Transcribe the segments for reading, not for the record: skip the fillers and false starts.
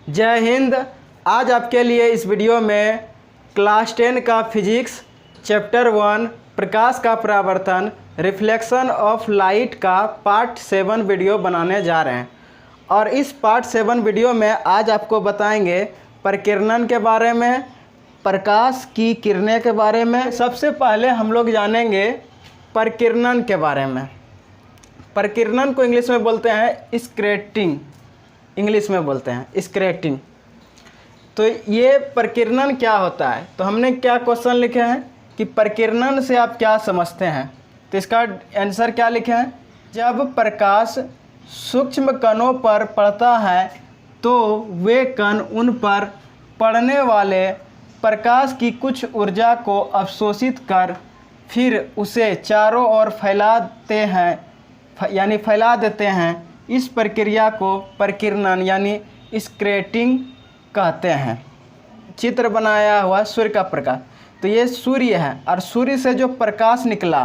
जय हिंद। आज आपके लिए इस वीडियो में क्लास 10 का फिजिक्स चैप्टर 1 प्रकाश का परावर्तन रिफ्लेक्शन ऑफ लाइट का पार्ट 7 वीडियो बनाने जा रहे हैं। और इस पार्ट 7 वीडियो में आज आपको बताएंगे प्रकीर्णन के बारे में, प्रकाश की किरणें के बारे में। सबसे पहले हम लोग जानेंगे प्रकीर्णन के बारे में। प्रकीर्णन को इंग्लिश में बोलते हैं स्कैटरिंग, इंग्लिश में बोलते हैं स्कैटरिंग। तो ये प्रकीर्णन क्या होता है, तो हमने क्या क्वेश्चन लिखे हैं कि प्रकीर्णन से आप क्या समझते हैं। तो इसका आंसर क्या लिखे हैं, जब प्रकाश सूक्ष्म कणों पर पड़ता है तो वे कण उन पर पड़ने वाले प्रकाश की कुछ ऊर्जा को अवशोषित कर फिर उसे चारों ओर फैलाते हैं, यानी फैला देते हैं। इस प्रक्रिया को प्रकीर्णन यानी स्कैटरिंग कहते हैं। चित्र बनाया हुआ सूर्य का प्रकाश, तो ये सूर्य है और सूर्य से जो प्रकाश निकला,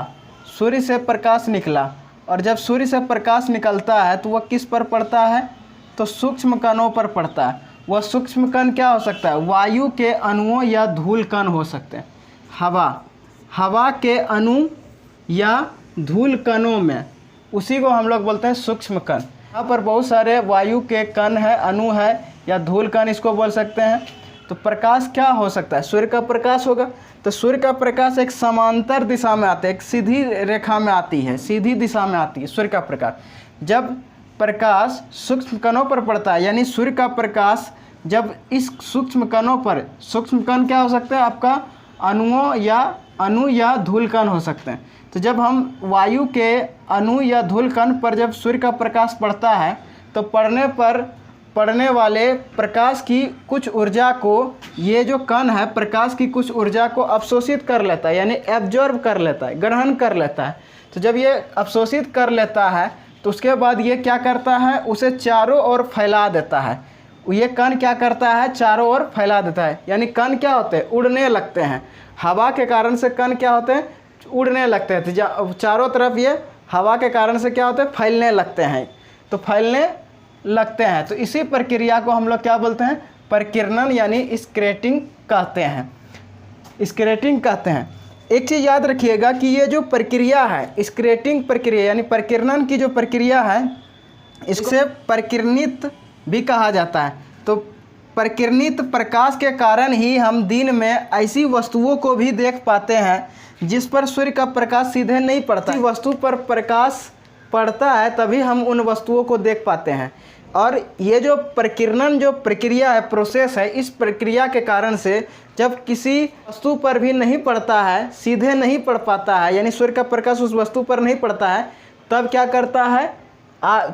सूर्य से प्रकाश निकला, और जब सूर्य से प्रकाश निकलता है तो वह किस पर पड़ता है, तो सूक्ष्म कणों पर पड़ता है। वह सूक्ष्म कण क्या हो सकता है, वायु के अणुओं या धूल कण हो सकते हैं। हवा के अणु या धूल कणों में, उसी को हम लोग बोलते हैं सूक्ष्म कण। यहाँ पर बहुत सारे वायु के कण है, अणु है या धूल कण इसको बोल सकते हैं। तो प्रकाश क्या हो सकता है, सूर्य का प्रकाश होगा। तो सूर्य का प्रकाश एक समांतर दिशा में आता है, एक सीधी रेखा में आती है, सीधी दिशा में आती है सूर्य का प्रकाश। जब प्रकाश सूक्ष्म कणों पर पड़ता है, यानी सूर्य का प्रकाश जब इस सूक्ष्म कणों पर, सूक्ष्म कण क्या हो सकता है आपका, अणु या धूल कण हो सकते हैं। तो जब हम वायु के अणु या धूल कण पर जब सूर्य का प्रकाश पड़ता है तो पड़ने वाले प्रकाश की कुछ ऊर्जा को, ये जो कण है प्रकाश की कुछ ऊर्जा को अवशोषित कर लेता है, यानी एब्जॉर्ब कर लेता है, ग्रहण कर लेता है। तो जब ये अवशोषित कर लेता है तो उसके बाद ये क्या करता है, उसे चारों ओर फैला देता है। ये कण क्या करता है, चारों ओर फैला देता है। यानी कण क्या होते हैं, उड़ने लगते हैं। हवा के कारण से कण क्या होते हैं, उड़ने लगते हैं। तो चारों तरफ ये हवा के कारण से क्या होते हैं, फैलने लगते हैं। तो फैलने लगते हैं, तो इसी प्रक्रिया को हम लोग क्या बोलते हैं, प्रकीर्णन यानी स्कैटरिंग कहते हैं, स्कैटरिंग कहते हैं। एक चीज़ याद रखिएगा कि ये जो प्रक्रिया है, स्कैटरिंग प्रक्रिया यानी प्रकीर्णन की जो प्रक्रिया है, इसे प्रकीर्णित भी कहा जाता है। तो प्रकीर्णित प्रकाश के कारण ही हम दिन में ऐसी वस्तुओं को भी देख पाते हैं जिस पर सूर्य का प्रकाश सीधे नहीं पड़ता। वस्तु पर प्रकाश पड़ता है तभी हम उन वस्तुओं को देख पाते हैं। और ये जो प्रकीर्णन जो प्रक्रिया है, प्रोसेस है, इस प्रक्रिया के कारण से जब किसी वस्तु पर भी नहीं पड़ता है, सीधे नहीं पड़ पाता है, यानी सूर्य का प्रकाश उस वस्तु पर नहीं पड़ता है, तब क्या करता है,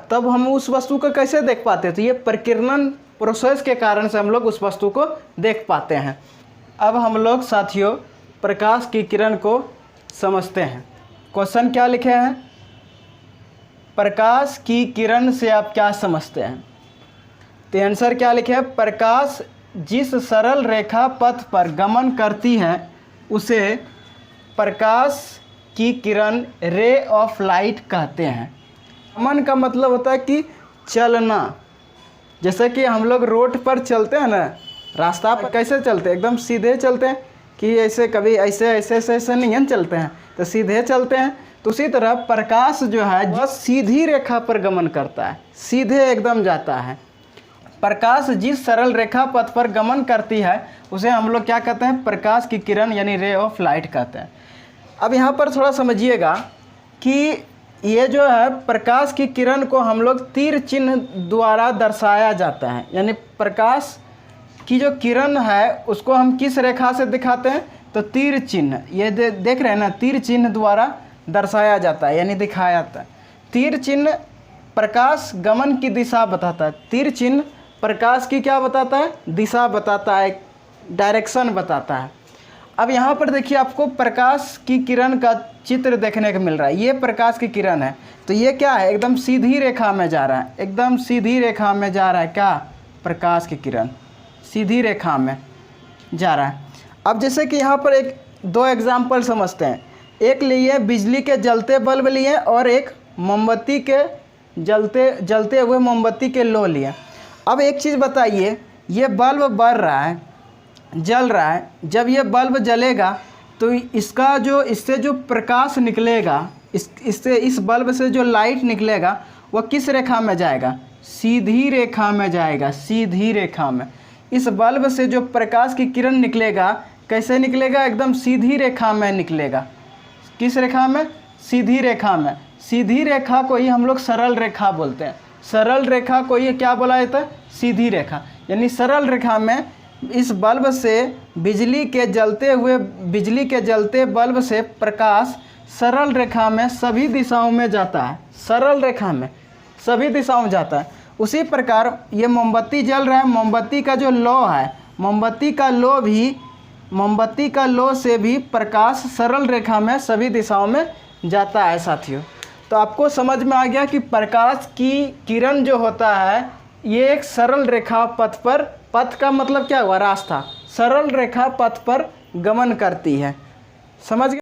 तब हम उस वस्तु को कैसे देख पाते हैं। तो ये प्रकीर्णन प्रोसेस के कारण से हम लोग उस वस्तु को देख पाते हैं। अब हम लोग साथियों प्रकाश की किरण को समझते हैं। क्वेश्चन क्या लिखे हैं, प्रकाश की किरण से आप क्या समझते हैं। तो आंसर क्या लिखे है, प्रकाश जिस सरल रेखा पथ पर गमन करती है उसे प्रकाश की किरण, रे ऑफ लाइट कहते हैं। गमन का मतलब होता है कि चलना। जैसे कि हम लोग रोड पर चलते हैं ना, रास्ता पर कैसे चलते हैं, एकदम सीधे चलते हैं कि ऐसे, कभी ऐसे नहीं हम चलते हैं, तो सीधे चलते हैं। तो उसी तरह प्रकाश जो है वह सीधी रेखा पर गमन करता है, सीधे एकदम जाता है। प्रकाश जिस सरल रेखा पथ पर गमन करती है उसे हम लोग क्या कहते हैं, प्रकाश की किरण यानी रे ऑफ लाइट कहते हैं। अब यहाँ पर थोड़ा समझिएगा कि ये जो है प्रकाश की किरण को हम लोग तीर चिन्ह द्वारा दर्शाया जाता है। यानी प्रकाश की जो किरण है उसको हम किस रेखा से दिखाते हैं, तो तीर चिन्ह, ये देख रहे हैं ना, तीर चिन्ह द्वारा दर्शाया जाता है, यानी दिखाया जाता है। तीर चिन्ह प्रकाश गमन की दिशा बताता है। तीर चिन्ह प्रकाश की क्या बताता है, दिशा बताता है, डायरेक्शन बताता है। अब यहाँ पर देखिए आपको प्रकाश की किरण का चित्र देखने को मिल रहा है। ये प्रकाश की किरण है, तो ये क्या है, एकदम सीधी रेखा में जा रहा है, एकदम सीधी रेखा में जा रहा है। क्या, प्रकाश की किरण सीधी रेखा में जा रहा है। अब जैसे कि यहाँ पर एक दो एग्जाम्पल समझते हैं। एक लिए बिजली के जलते बल्ब लिए और एक मोमबत्ती के जलते हुए मोमबत्ती के लो लिए। अब एक चीज़ बताइए ये बल्ब बढ़ रहा है, जल रहा है। जब ये बल्ब जलेगा तो इसका जो इससे जो प्रकाश निकलेगा, इस बल्ब से जो लाइट निकलेगा वह किस रेखा में जाएगा? सीधी रेखा में जाएगा, सीधी रेखा में। इस बल्ब से जो प्रकाश की किरण निकलेगा कैसे निकलेगा? एकदम सीधी रेखा में निकलेगा। किस रेखा में? सीधी रेखा में। सीधी रेखा को ही हम लोग सरल रेखा बोलते हैं। सरल रेखा को ये क्या बोला जाता है? सीधी रेखा। यानी सरल रेखा में इस बल्ब से बिजली के जलते बल्ब से प्रकाश सरल रेखा में सभी दिशाओं में जाता है। सरल रेखा में सभी दिशाओं में जाता है। उसी प्रकार ये मोमबत्ती जल रहा है, मोमबत्ती का जो लौ है, मोमबत्ती का लौ से भी प्रकाश सरल रेखा में सभी दिशाओं में जाता है साथियों। तो आपको समझ में आ गया कि प्रकाश की किरण जो होता है ये एक सरल रेखा पथ पर, पथ का मतलब क्या हुआ? रास्ता। सरल रेखा पथ पर गमन करती है। समझ गए?